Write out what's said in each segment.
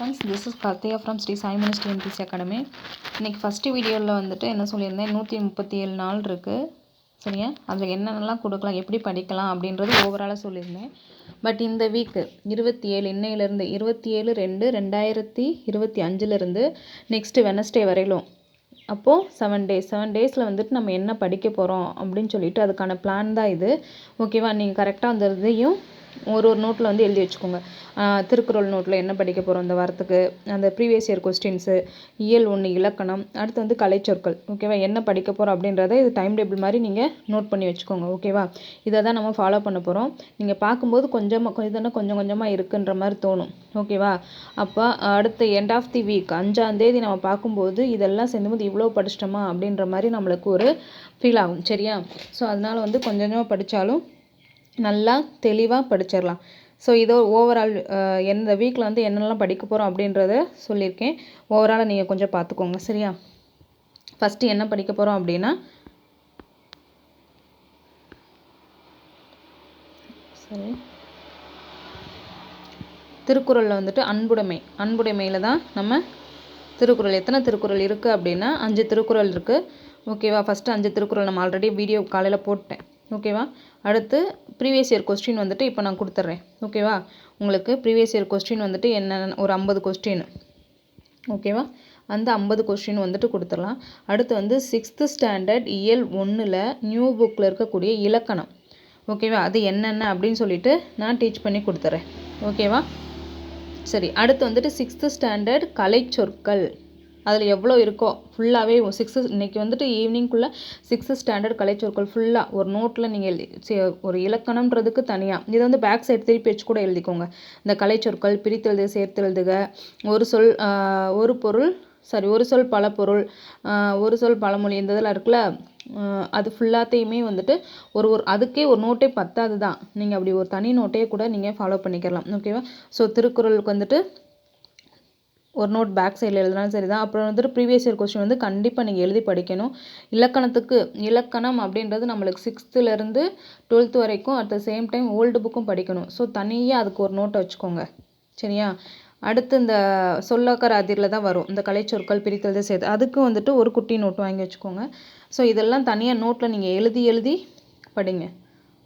Friends, this is Karthika from Sri Sai Ministry MPC Academy. இன்னைக்கு first வீடியோவில் வந்துட்டு என்ன சொல்லியிருந்தேன், 137 நாள் இருக்குது சரியா. அதில் என்னென்னலாம் கொடுக்கலாம், எப்படி படிக்கலாம் அப்படின்றது ஓவராலாக சொல்லியிருந்தேன். பட் இந்த வீக்கு 27 இன்னையிலேருந்து 27/2/2025 நெக்ஸ்ட்டு வெனஸ்டே வரையிலும் அப்போது 7 டேஸில் வந்துட்டு நம்ம என்ன படிக்க போகிறோம் அப்படின்னு சொல்லிட்டு அதுக்கான பிளான் தான் இது. ஓகேவா, நீங்கள் கரெக்டாக அந்த இதையும் ஒரு நோட்டில் வந்து எழுதி வச்சுக்கோங்க. திருக்குறள் நோட்டில் என்ன படிக்க போகிறோம் இந்த வாரத்துக்கு, அந்த ப்ரீவியஸ் இயர் கொஸ்டின்ஸு, இயல் 1 இலக்கணம், அடுத்து வந்து கலைச்சொற்கள். ஓகேவா, என்ன படிக்க போகிறோம் அப்படின்றத இது டைம் டேபிள் மாதிரி நீங்கள் நோட் பண்ணி வச்சுக்கோங்க. ஓகேவா, இதை தான் நம்ம ஃபாலோ பண்ண போகிறோம். நீங்கள் பார்க்கும்போது கொஞ்சம் கொஞ்சமாக இருக்குன்ற மாதிரி தோணும். ஓகேவா, அப்போ அடுத்த எண்ட் ஆஃப் தி வீக் 5ஆம் தேதி நம்ம பார்க்கும்போது இதெல்லாம் சேர்ந்தும்போது இவ்வளோ படிச்சிட்டோமா அப்படின்ற மாதிரி நம்மளுக்கு ஒரு ஃபீல் ஆகும் சரியா. ஸோ அதனால் வந்து கொஞ்சமாக படித்தாலும் நல்லா தெளிவாக படிச்சிடலாம். ஸோ இதோ ஓவரால் எந்த வீக்கில் வந்து என்னெல்லாம் படிக்க போகிறோம் அப்படின்றத சொல்லியிருக்கேன். ஓவராலாக நீங்கள் கொஞ்சம் பார்த்துக்கோங்க சரியா. ஃபஸ்ட்டு என்ன படிக்க போகிறோம் அப்படின்னா, சரி, திருக்குறளில் வந்துட்டு அன்புடைமையில் தான் நம்ம திருக்குறள். எத்தனை திருக்குறள் இருக்குது அப்படின்னா 5 திருக்குறள் இருக்குது. ஓகேவா, ஃபஸ்ட்டு 5 திருக்குறள் நம்ம ஆல்ரெடி வீடியோ காலையில் போட்டேன். ஓகேவா, அடுத்து ப்ரீவியஸ் இயர் கொஸ்டின் வந்துட்டு இப்போ நான் கொடுத்துட்றேன். ஓகேவா, உங்களுக்கு ப்ரீவியஸ் இயர் கொஸ்டின் வந்துட்டு என்னென்ன ஒரு 50 கொஸ்டின். ஓகேவா, அந்த 50 கொஸ்டின் வந்துட்டு கொடுத்துடலாம். அடுத்து வந்து 6th ஸ்டாண்டர்ட் இயல் 1ல் நியூ புக்கில் இருக்கக்கூடிய இலக்கணம். ஓகேவா, அது என்னென்ன அப்படின்னு சொல்லிட்டு நான் டீச் பண்ணி கொடுத்துட்றேன். ஓகேவா, சரி. அடுத்து வந்துட்டு 6th ஸ்டாண்டர்ட் கலைச்சொற்கள், அதில் எவ்வளோ இருக்கோ ஃபுல்லாகவே இன்றைக்கி வந்துட்டு ஈவினிங்குள்ளே 6th ஸ்டாண்டர்ட் கலைச்சொற்கள் ஃபுல்லாக ஒரு நோட்டில் நீங்கள் ஒரு இலக்கணன்றதுக்கு தனியாக இதை வந்து பேக் சைடு திருப்பி வச்சு கூட எழுதிக்கோங்க. இந்த கலைச்சொற்கள், பிரித்தெழுதுக, சேர்த்தெழுதுக, ஒரு சொல் ஒரு பொருள், சரி ஒரு சொல் பல பொருள், ஒரு சொல் பழமொழி, இந்த இதெல்லாம் இருக்குல்ல, அது ஃபுல்லாத்தையுமே வந்துட்டு ஒரு அதுக்கே ஒரு நோட்டே பத்தாது தான். நீங்கள் அப்படி ஒரு தனி நோட்டையே கூட நீங்கள் ஃபாலோ பண்ணிக்கலாம். ஓகேவா, ஸோ திருக்குறளுக்கு வந்துட்டு ஒரு நோட் பேக் சைடில் எழுதினாலும் சரி தான். அப்புறம் வந்துட்டு ப்ரீவியஸ் இயர் கொஸ்டின் வந்து கண்டிப்பாக நீங்கள் எழுதி படிக்கணும். இலக்கணம் அப்படின்றது நம்மளுக்கு 6th-லேருந்து 12th வரைக்கும் at the same time old புக்கும் படிக்கணும். ஸோ தனியாக அதுக்கு ஒரு நோட்டை வச்சுக்கோங்க சரியா. அடுத்து இந்த சொல்லக்கர் அதிரில் தான் வரும் இந்த கலைச்சொற்கள், பிரித்தெழுது, சேர்த்து, அதுக்கும் வந்துட்டு ஒரு குட்டி நோட்டு வாங்கி வச்சுக்கோங்க. ஸோ இதெல்லாம் தனியாக நோட்டில் நீங்கள் எழுதி படிங்க.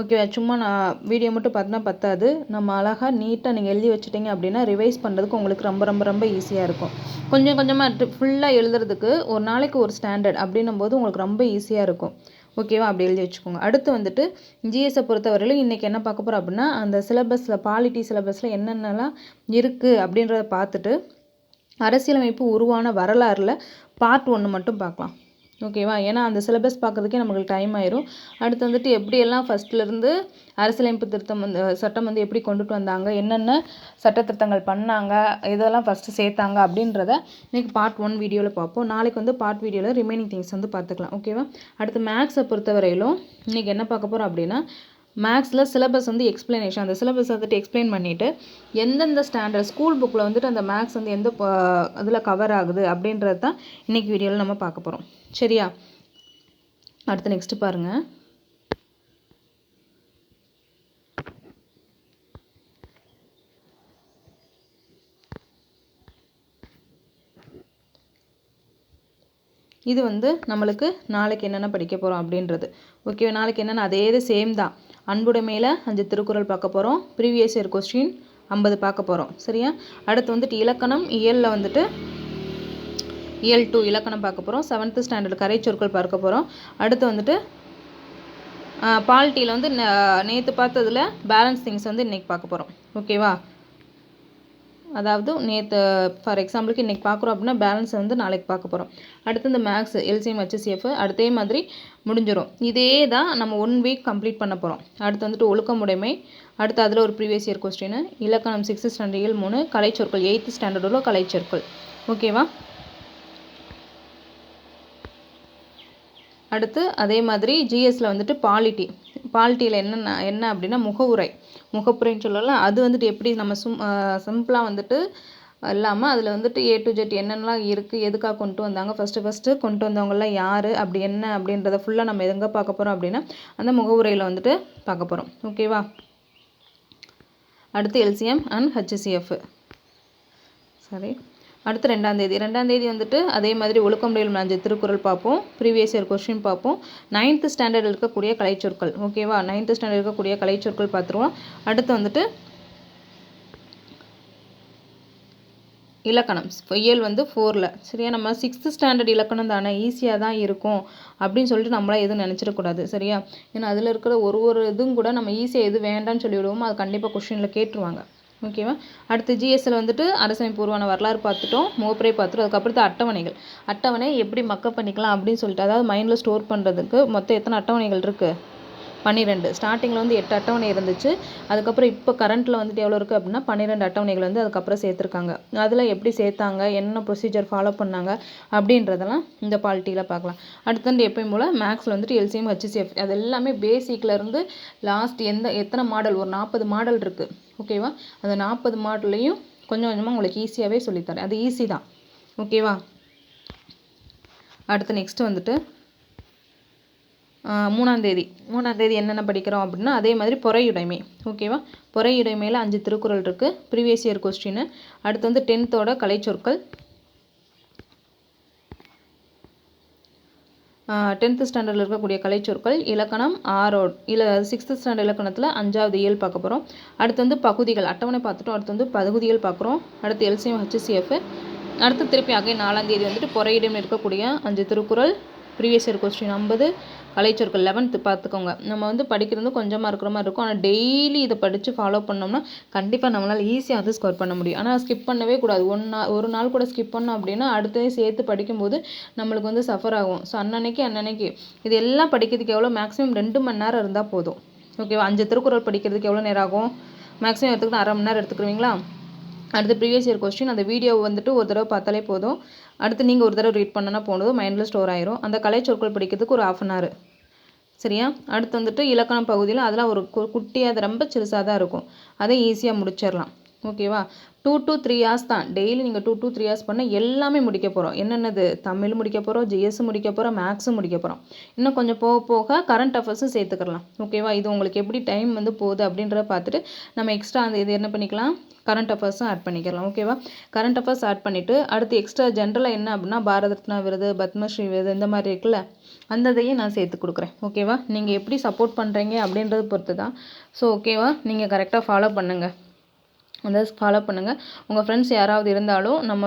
ஓகேவா, சும்மா நான் வீடியோ மட்டும் பார்த்தா பத்தாது. நம்ம அழகாக நீட்டாக நீங்கள் எழுதி வச்சுட்டிங்க அப்படின்னா ரிவைஸ் பண்ணுறதுக்கு உங்களுக்கு ரொம்ப ஈஸியாக இருக்கும். கொஞ்சமாக ஃபுல்லாக எழுதுறதுக்கு ஒரு நாளைக்கு ஒரு ஸ்டாண்டர்ட் அப்படின்னும் போது உங்களுக்கு ரொம்ப ஈஸியாக இருக்கும். ஓகேவா, அப்படி எழுதி வச்சுக்கோங்க. அடுத்து வந்துட்டு ஜிஎஸை பொறுத்தவரையிலும் இன்றைக்கி என்ன பார்க்க போகிறோம் அப்படின்னா, அந்த சிலபஸில் பாலிட்டி சிலபஸில் என்னென்னலாம் இருக்குது அப்படின்றத பார்த்துட்டு அரசியலமைப்பு உருவான வரலாறில் பார்ட் 1 மட்டும் பார்க்கலாம். ஓகேவா, ஏன்னா அந்த சிலபஸ் பார்க்குறதுக்கே நமக்கு டைம் ஆயிரும். அடுத்து வந்துட்டு எப்படியெல்லாம் ஃபஸ்ட்லேருந்து அரசியலமைப்பு திருத்தம் சட்டம் வந்து எப்படி கொண்டுட்டு வந்தாங்க, என்னென்ன சட்ட திருத்தங்கள் பண்ணாங்க, இதெல்லாம் ஃபஸ்ட்டு சேர்த்தாங்க அப்படின்றத இன்றைக்கி பார்ட் 1 வீடியோவில் பார்ப்போம். நாளைக்கு வந்து பார்ட் வீடியோவில் ரிமைனிங் திங்ஸ் வந்து பார்த்துக்கலாம். ஓகேவா, அடுத்து மேக்ஸை பொறுத்தவரையிலும் இன்றைக்கி என்ன பார்க்க போகிறோம் அப்படின்னா, மேக்ஸில் சிலபஸ் வந்து எக்ஸ்ப்ளனேஷன், அந்த சிலபஸ் வந்துட்டு எக்ஸ்பிளைன் பண்ணிவிட்டு எந்தெந்த ஸ்டாண்டர்ட் ஸ்கூல் புக்கில் வந்துட்டு அந்த மேக்ஸ் வந்து எந்த இதில் கவர் ஆகுது அப்படின்றது தான் இன்றைக்கி வீடியோவில் நம்ம பார்க்க போகிறோம் சரியா. அடுத்து நெக்ஸ்ட் பாருங்கள். இது வந்து நம்மளுக்கு நாளைக்கு என்னென்ன படிக்க போகிறோம் அப்படின்றது. ஓகே, நாளைக்கு என்னென்ன அதே இது சேம் தான். அன்புடைமையில் 5 திருக்குறள் பார்க்க போகிறோம். ப்ரீவியஸ் இயர் கொஸ்டின் 50 பார்க்க போகிறோம் சரியா. அடுத்து வந்துட்டு இலக்கணம் இயலில் வந்துட்டு இயல் 2 இலக்கணம் பார்க்க போகிறோம். 7th ஸ்டாண்டர்ட் கலைச்சொற்கள் பார்க்க போகிறோம். அடுத்து வந்துட்டு பாலிட்டியில் வந்து நேற்று பார்த்ததில் பேலன்ஸ் திங்ஸ் வந்து இன்றைக்கி பார்க்க போகிறோம். ஓகேவா, அதாவது நேற்று ஃபார் எக்ஸாம்பிளுக்கு இன்றைக்கி பார்க்குறோம் அப்படின்னா பேலன்ஸ் வந்து நாளைக்கு பார்க்க போகிறோம். அடுத்து இந்த மேக்ஸ் எல்சிஎம் HCF அடுத்தே மாதிரி முடிஞ்சிடும். இதே தான் நம்ம 1 வீக் கம்ப்ளீட் பண்ண போகிறோம். அடுத்து வந்துட்டு ஒழுக்கமுடைமை, அடுத்து அதில் ஒரு ப்ரீவியஸ் இயர் கொஸ்டின், இலக்கணம் 6th ஸ்டாண்டர்ட் இயல் 3, கலைச்சொற்கள் 8th ஸ்டாண்டர்ட் உள்ள கலைச்சொற்கள். ஓகேவா, அடுத்து அதே மாதிரி ஜிஎஸில் வந்துட்டு பாலிட்டியில் என்ன அப்படின்னா முகப்புரைன்னு சொல்லலாம். அது வந்துட்டு எப்படி நம்ம சிம்பிளாக வந்துட்டு இல்லாமல் அதில் வந்துட்டு A to Z என்னென்னலாம் இருக்குது, எதுக்காக கொண்டு வந்தாங்க, ஃபஸ்ட்டு கொண்டு வந்தவங்களாம் யார், அப்படி என்ன அப்படின்றத ஃபுல்லாக நம்ம எங்கே பார்க்க போகிறோம் அப்படின்னா அந்த முகவுரையில் வந்துட்டு பார்க்க போகிறோம். ஓகேவா, அடுத்து LCM and HCF சாரி அடுத்து 2ஆம் தேதி வந்துட்டு அதே மாதிரி ஒழுக்கமுடையில் 5 திருக்குறள் பார்ப்போம். ப்ரீவியஸ் இயர் கொஸ்டின் பார்ப்போம். 9th ஸ்டாண்டர்ட் இருக்கக்கூடிய கலைச்சொற்கள். ஓகேவா, 9th ஸ்டாண்டர்ட் இருக்கக்கூடிய கலைச்சொற்கள் பார்த்துருவோம். அடுத்து வந்துட்டு இலக்கணம் இயல் வந்து 4ல். சரியா, நம்ம 6th ஸ்டாண்டர்ட் இலக்கணம் தானே, ஈஸியாக தான் இருக்கும் அப்படின்னு சொல்லிட்டு நம்மளாம் எதுவும் நினச்சிடக்கூடாது. சரியா, ஏன்னா அதில் இருக்கிற ஒரு இதுவும் கூட நம்ம ஈஸியாக எது வேண்டாம்னு சொல்லிவிடுவோமோ அது கண்டிப்பாக கொஸ்டினில் கேட்டுருவாங்க. ஓகேவா, அடுத்து ஜிஎஸ்சில் வந்துட்டு அரசமைப்பூர்வமான வரலாறு பார்த்துட்டோம், மோப்பரை பார்த்துட்டோம். அதுக்கப்புறத்து அட்டவணை எப்படி மக்கப் பண்ணிக்கலாம் அப்படின்னு சொல்லிட்டு, அதாவது மைண்டில் ஸ்டோர் பண்ணுறதுக்கு மொத்தம் எத்தனை அட்டவணைகள் இருக்குது? 12. ஸ்டார்டிங்கில் வந்து 8 அட்டவணை இருந்துச்சு. அதுக்கப்புறம் இப்போ கரண்ட்டில் வந்துட்டு எவ்வளோ இருக்குது அப்படின்னா 12 அட்டவணைகள் வந்து அதுக்கப்புறம் சேர்த்துருக்காங்க. அதில் எப்படி சேர்த்தாங்க, என்ன ப்ரொசீஜர் ஃபாலோ பண்ணாங்க அப்படின்றதெல்லாம் இந்த பாலிட்டியில் பார்க்கலாம். அடுத்து வந்து எப்பயும் போல் மேக்ஸில் வந்துட்டு எல்சிஎம் ஹெச்சிஎஃப் அது எல்லாமே பேசிக்லேருந்து லாஸ்ட் எத்தனை மாடல், ஒரு 40 மாடல் இருக்குது. ஓகேவா, அந்த 40 மாடல்லையும் கொஞ்சம் கொஞ்சமாக உங்களுக்கு ஈஸியாகவே சொல்லித்தரேன். அது ஈஸி தான். ஓகேவா, அடுத்து நெக்ஸ்ட்டு வந்துட்டு 3ஆம் தேதி என்னென்ன படிக்கிறோம் அப்படின்னா அதே மாதிரி பொறையுடைமை. ஓகேவா, பொறையுடைமையில் 5 திருக்குறள் இருக்குது, ப்ரீவியஸ் இயர் கொஸ்டின். அடுத்து வந்து 10th கலைச்சொற்கள். 10th ஸ்டாண்டர்டில் இருக்கக்கூடிய கலைச்சொற்கள் இலக்கணம் 6th ஸ்டாண்டர்ட் இலக்கணத்தில் 5வது இயல் பார்க்க போகிறோம். அடுத்து வந்து பகுதிகள் அட்டவணை பார்த்துட்டோம். அடுத்து வந்து பகுதிகள் பார்க்குறோம். அடுத்து எல்சிஎம் ஹெச்சிஎஃப். அடுத்து திருப்பி 4ஆம் தேதி வந்துட்டு பொறையுடைமை இருக்கக்கூடிய 5 Thirukkural, previous year question 50, கலைச்சொற்கள் 11th பார்த்துக்கோங்க. நம்ம வந்து படிக்கிறது கொஞ்சமாக இருக்கிற மாதிரி இருக்கும், ஆனால் டெய்லி இதை படித்து ஃபாலோ பண்ணோம்னா கண்டிப்பாக நம்மளால் ஈஸியாக வந்து ஸ்கோர் பண்ண முடியும். ஆனால் ஸ்கிப் பண்ணவே கூடாது. ஒரு நாள் கூட ஸ்கிப் பண்ணோம் அப்படின்னா அடுத்ததே சேர்த்து படிக்கும்போது நம்மளுக்கு வந்து சஃபர் ஆகும். ஸோ அன்னன்னைக்கு இது எல்லாம் படிக்கிறதுக்கு எவ்வளோ, மேக்ஸிமம் 2 மணி நேரம் இருந்தால் போதும். ஓகேவா, 5 திருக்குறள் படிக்கிறதுக்கு எவ்வளோ நேரம் ஆகும்? மேக்ஸிமம் எடுத்துக்கிட்டு 1/2 மணி நேரம் எடுத்துக்குவீங்களா? அடுத்து ப்ரீவியஸ் இயர் கொஸ்டின், அந்த வீடியோ வந்துட்டு ஒரு தடவை பார்த்தாலே போதும். அடுத்து நீங்கள் ஒரு தடவை ரீட் பண்ணனா போனதும் மைண்டில் ஸ்டோர் ஆயிரும். அந்த கலைச்சொற்கள் படிக்கிறதுக்கு ஒரு 1/2 hour. சரியா, அடுத்து வந்துட்டு இலக்கணம் பகுதியில் அதெல்லாம் ஒரு குட்டியாக அது ரொம்ப சிறுசாக தான் இருக்கும், அதை ஈஸியாக முடிச்சிடலாம். ஓகேவா, 2 to 3 hours தான் டெய்லி. நீங்கள் 2 to 3 hours பண்ணால் எல்லாமே முடிக்க போகிறோம். என்னென்னது, தமிழ் முடிக்க போகிறோம், ஜிஎஸ் முடிக்க போகிறோம், மேக்ஸும் முடிக்க போகிறோம். இன்னும் கொஞ்சம் போக போக கரண்ட் அஃபேர்ஸும் சேர்த்துக்கலாம். ஓகேவா, இது உங்களுக்கு எப்படி டைம் வந்து போகுது அப்படின்றத பார்த்துட்டு நம்ம எக்ஸ்ட்ரா அந்த இது என்ன பண்ணிக்கலாம், கரண்ட் அஃபேர்ஸும் ஆட் பண்ணிக்கலாம். ஓகேவா, கரண்ட் அஃபேர்ஸ் ஆட் பண்ணிவிட்டு அடுத்து எக்ஸ்ட்ரா ஜென்ரலாக என்ன அப்படின்னா பாரத ரத்னா விருது, பத்மஸ்ரீ விருது இந்த மாதிரி இருக்குல்ல, அந்த இதையும் நான் சேர்த்து கொடுக்குறேன். ஓகேவா, நீங்கள் எப்படி சப்போர்ட் பண்ணுறீங்க அப்படின்றத பொறுத்து தான். ஸோ ஓகேவா, நீங்கள் கரெக்டாக ஃபாலோ பண்ணுங்கள். உங்கள் ஃப்ரெண்ட்ஸ் யாராவது இருந்தாலும் நம்ம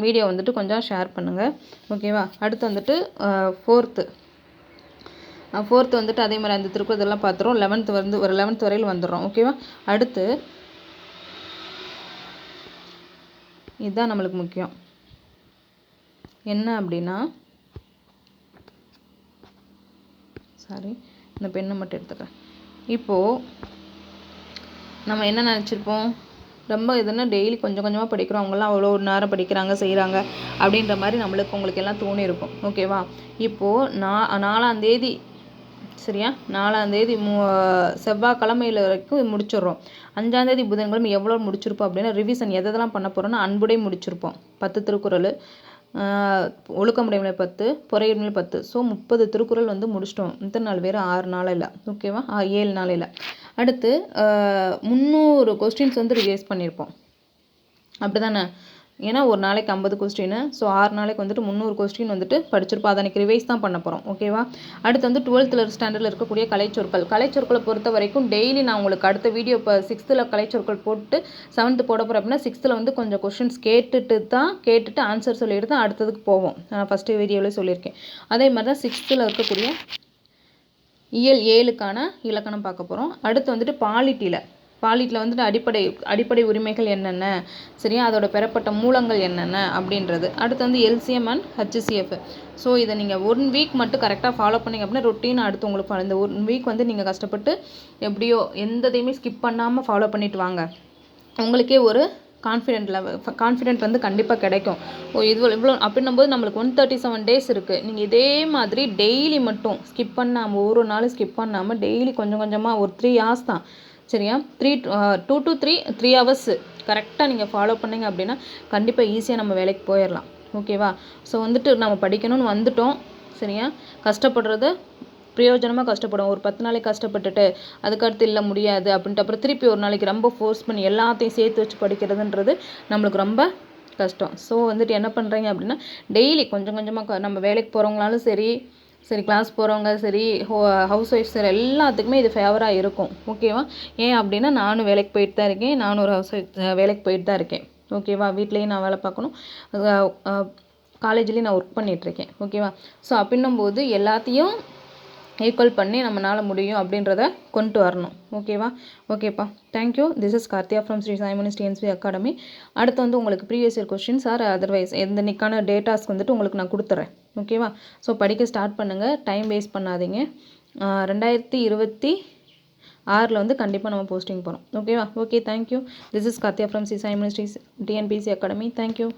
வீடியோ வந்துட்டு கொஞ்சம் ஷேர் பண்ணுங்கள். ஓகேவா, அடுத்து வந்துட்டு 4th வந்துட்டு அதே மாதிரி அந்த திருக்குறள் இதெல்லாம் பார்த்துறோம். 11th வந்து ஒரு 11th வரையில் வந்துடுறோம். ஓகேவா, அடுத்து இதுதான் நம்மளுக்கு முக்கியம். என்ன அப்படின்னா, இந்த பெண்ணை மட்டும் எடுத்துக்கிறேன். இப்போது நம்ம என்ன நினச்சிருப்போம், ரொம்ப இதுன்னா டெய்லி கொஞ்சம் கொஞ்சமாக படிக்கிறோம், அவங்களாம் அவ்வளோ ஒரு நேரம் படிக்கிறாங்க செய்கிறாங்க அப்படின்ற மாதிரி உங்களுக்கு எல்லாம் தோணியிருக்கும். ஓகேவா, இப்போது 4ஆம் தேதி, சரியா, 4ஆம் தேதி செவ்வாய்க்கிழமையில் வரைக்கும் முடிச்சிடுறோம். 5ஆம் தேதி புதன்கிழமை எவ்வளோ முடிச்சிருப்போம் அப்படின்னா ரிவிஷன் எதெல்லாம் பண்ண போகிறோன்னா அன்புடை முடிச்சிருப்போம். 10 திருக்குறள், ஒழுக்கமுடைமை 10, பொறையுடைமை 10. ஸோ 30 திருக்குறள் வந்து முடிச்சிட்டோம். இத்தனை நாள் வேறு 6 நாளையில். ஓகேவா, 7 நாளையில். அடுத்து 300 கொஸ்டின்ஸ் வந்து ரிவைஸ் பண்ணியிருப்போம். அப்படி தானே, ஏன்னா ஒரு நாளைக்கு 50 கொஸ்டின். ஸோ 6 நாளைக்கு வந்துட்டு 300 கொஸ்டின் வந்துட்டு படிச்சிருப்போம். அதை அன்றைக்கி ரிவைஸ் தான் பண்ண போகிறோம். ஓகேவா, அடுத்து வந்து 12th ஸ்டாண்டர்டில் இருக்கக்கூடிய கலைச்சொற்களை பொறுத்த வரைக்கும் டெய்லி நான் உங்களுக்கு அடுத்த வீடியோ இப்போ 6th கலைச்சொற்கள் போட்டு 7th போட போகிறேன் அப்படின்னா 6th வந்து கொஞ்சம் கொஸ்டின்ஸ் கேட்டுட்டு ஆன்சர் சொல்லிட்டு தான் அடுத்ததுக்கு போவோம். நான் ஃபஸ்ட்டு வீடியோவில் சொல்லியிருக்கேன். அதே மாதிரி தான் 6th இருக்கக்கூடிய இயல் 7க்கான இலக்கணம் பார்க்க போகிறோம். அடுத்து வந்துட்டு பாலிட்டியில் வந்துட்டு அடிப்படை உரிமைகள் என்னென்ன, சரியா, அதோட பெறப்பட்ட மூலங்கள் என்னென்ன அப்படின்றது. அடுத்து வந்து எல்சிஎம் அண்ட் ஹெச்சிஎஃப். ஸோ இதை நீங்கள் 1 வீக் மட்டும் கரெக்டாக ஃபாலோ பண்ணிங்க அப்படின்னா ரொட்டீனாக அடுத்து உங்களுக்கு இந்த 1 வீக் வந்து நீங்கள் கஷ்டப்பட்டு எப்படியோ எந்ததையுமே ஸ்கிப் பண்ணாமல் ஃபாலோ பண்ணிட்டு வாங்க. உங்களுக்கே ஒரு கான்ஃபிடென்ட் வந்து கண்டிப்பாக கிடைக்கும். இவ்வளோ அப்படின்னும்போது நம்மளுக்கு 137 days இருக்குது. நீங்கள் இதே மாதிரி டெய்லி மட்டும் ஸ்கிப் பண்ணாமல், ஒரு நாள் ஸ்கிப் பண்ணாமல் டெய்லி கொஞ்சம் கொஞ்சமாக ஒரு 3 hours தான், சரியா, 2 to 3 hours கரெக்டாக நீங்கள் ஃபாலோ பண்ணிங்க அப்படின்னா கண்டிப்பாக ஈஸியாக நம்ம வேலைக்கு போயிடலாம். ஓகேவா, ஸோ வந்துட்டு நம்ம படிக்கணும்னு வந்துட்டோம், சரியா, கஷ்டப்படுறது பிரயோஜனமாக கஷ்டப்படும். ஒரு 10 நாளைக்கு கஷ்டப்பட்டுட்டு அதுக்கடுத்து இல்லை முடியாது அப்படின்ட்டு அப்புறம் திருப்பி ஒரு நாளைக்கு ரொம்ப ஃபோர்ஸ் பண்ணி எல்லாத்தையும் சேர்த்து வச்சு படிக்கிறதுன்றது நம்மளுக்கு ரொம்ப கஷ்டம். ஸோ வந்துட்டு என்ன பண்ணுறீங்க அப்படின்னா டெய்லி கொஞ்சம் கொஞ்சமாக நம்ம வேலைக்கு போகிறவங்களாலும் சரி கிளாஸ் போகிறவங்க சரி ஹவுஸ் ஒய்ஃப் சரி எல்லாத்துக்குமே இது ஃபேவராக இருக்கும். ஓகேவா? ஏன் அப்படின்னா நானும் வேலைக்கு போயிட்டு தான் இருக்கேன். நானும் ஒரு ஹவுஸ் ஒய்ஃப் வேலைக்கு போயிட்டு தான் இருக்கேன். ஓகேவா? வீட்லேயும் நான் வேலை பார்க்கணும், காலேஜ்லேயும் நான் ஒர்க் பண்ணிகிட்ருக்கேன். ஓகேவா? ஸோ அப்படின்னும்போது எல்லாத்தையும் ஈக்குவல் பண்ணி நம்மளால் முடியும் அப்படின்றத கொண்டு வரணும். ஓகேவா? ஓகேப்பா, thank you. This is Karthiya from Sri Saimanis TNPSC academy. அடுத்து வந்து உங்களுக்கு previous year questions or otherwise எந்தனிக்கான டேட்டாஸ்க்கு வந்துட்டு உங்களுக்கு நான் கொடுத்துட்றேன். ஓகேவா? ஸோ படிக்க ஸ்டார்ட் பண்ணுங்கள், டைம் வேஸ்ட் பண்ணாதீங்க. 2026 வந்து கண்டிப்பாக நம்ம போஸ்டிங் போகிறோம். ஓகேவா? Okay, thank you. This is Karthiya from Sri Saimanis TNPSC academy. Thank you.